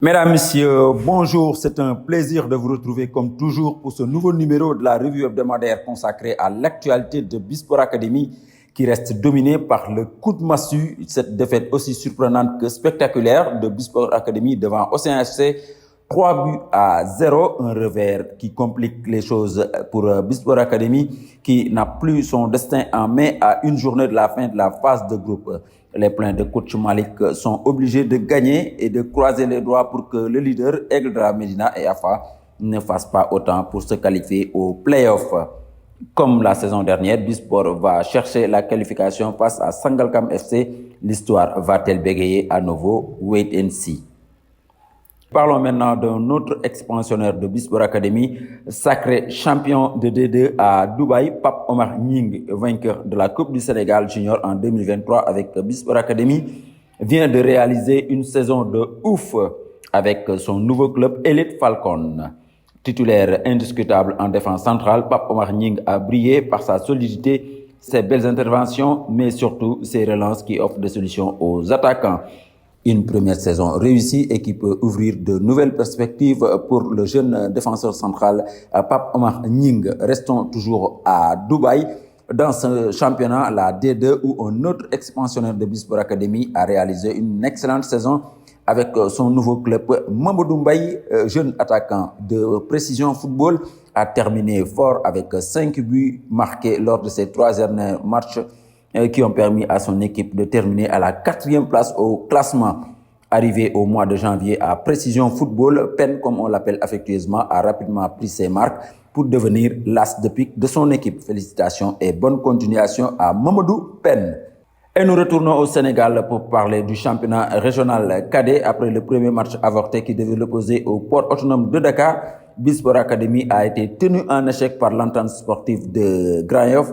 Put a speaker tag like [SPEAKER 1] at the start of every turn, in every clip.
[SPEAKER 1] Mesdames, Messieurs, bonjour. C'est un plaisir de vous retrouver comme toujours pour ce nouveau numéro de la revue hebdomadaire consacrée à l'actualité de Bisport Academy qui reste dominée par le coup de massue. Cette défaite aussi surprenante que spectaculaire de Bisport Academy devant Océan FC. 3-0, un revers qui complique les choses pour Bisport Academy qui n'a plus son destin en main à une journée de la fin de la phase de groupe. Les pleins de coach Malik sont obligés de gagner et de croiser les doigts pour que le leader Aigle de la Médina et AFA ne fasse pas autant pour se qualifier au play-off. Comme la saison dernière, Bisport va chercher la qualification face à Sangalkam FC. L'histoire va-t-elle bégayer à nouveau? Wait and see. Parlons maintenant d'un autre expansionnaire de Bisport Academy, sacré champion de D2 à Dubaï, Pape Omar Nying, vainqueur de la Coupe du Sénégal Junior en 2023 avec Bisport Academy, vient de réaliser une saison de ouf avec son nouveau club Elite Falcon. Titulaire indiscutable en défense centrale, Pape Omar Nying a brillé par sa solidité, ses belles interventions, mais surtout ses relances qui offrent des solutions aux attaquants. Une première saison réussie et qui peut ouvrir de nouvelles perspectives pour le jeune défenseur central Pape Omar Nying. Restons toujours à Dubaï. Dans ce championnat, la D2, où un autre expansionnaire de Bisport Academy a réalisé une excellente saison avec son nouveau club. Mamadou Mbaye, jeune attaquant de Précision Football, a terminé fort avec 5 buts marqués lors de ses 3 derniers matchs qui ont permis à son équipe de terminer à la 4e place au classement. Arrivé au mois de janvier à Précision Football, Penn, comme on l'appelle affectueusement, a rapidement pris ses marques pour devenir l'as de pique de son équipe. Félicitations et bonne continuation à Mamadou Penn. Et nous retournons au Sénégal pour parler du championnat régional cadet. Après le premier match avorté qui devait l'opposer au port autonome de Dakar, Bisport Academy a été tenu en échec par l'entente sportive de Grand Yoff.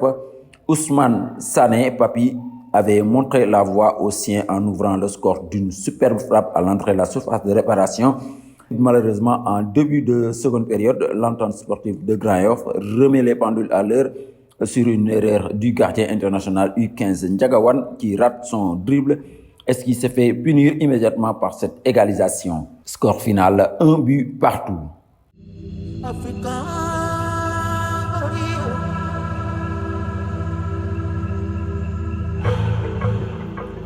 [SPEAKER 1] Ousmane Sané Papi avait montré la voie aux siens en ouvrant le score d'une superbe frappe à l'entrée de la surface de réparation. Malheureusement, en début de seconde période, l'entente sportive de Grand Yoff remet les pendules à l'heure sur une erreur du gardien international U15 Ndiagawan qui rate son dribble et qui se fait punir immédiatement par cette égalisation. Score final, 1 but partout.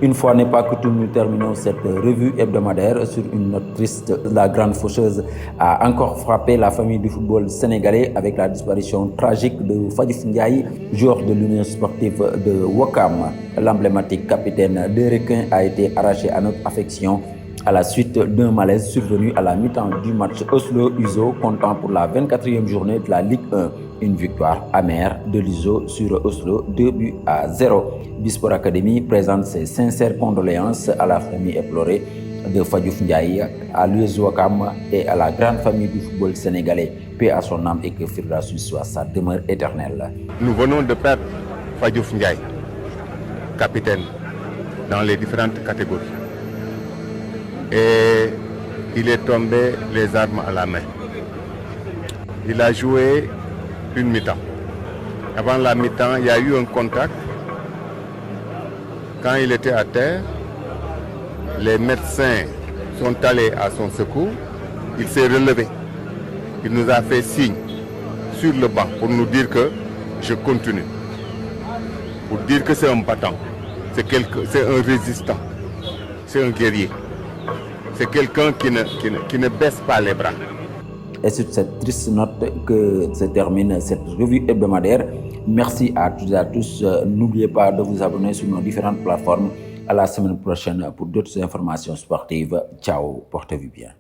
[SPEAKER 1] Une fois n'est pas coutume, nous terminons cette revue hebdomadaire sur une note triste. La grande faucheuse a encore frappé la famille du football sénégalais avec la disparition tragique de Fadif Ndiaye, joueur de l'Union sportive de Ouakam. L'emblématique capitaine des Requins a été arraché à notre affection à la suite d'un malaise survenu à la mi-temps du match Oslo-Uzo, comptant pour la 24e journée de la Ligue 1. Une victoire amère de l'Uzo sur Oslo, 2-0. Bisport Academy présente ses sincères condoléances à la famille éplorée de Fadiouf Ndiaye, à l'US Ouakam et à la grande famille du football sénégalais. Paix à son âme et que Firdaus soit sa demeure éternelle.
[SPEAKER 2] Nous venons de perdre Fadiouf Ndiaye, capitaine dans les différentes catégories. Et il est tombé les armes à la main. Il a joué une mi-temps. Avant la mi-temps, il y a eu un contact. Quand il était à terre, les médecins sont allés à son secours. Il s'est relevé. Il nous a fait signe sur le banc pour nous dire que je continue. Pour dire que c'est un battant, c'est un résistant, c'est un guerrier. C'est quelqu'un qui ne baisse pas les bras.
[SPEAKER 1] Et sur cette triste note que se termine cette revue hebdomadaire. Merci à toutes et à tous. N'oubliez pas de vous abonner sur nos différentes plateformes. À la semaine prochaine pour d'autres informations sportives. Ciao, portez-vous bien.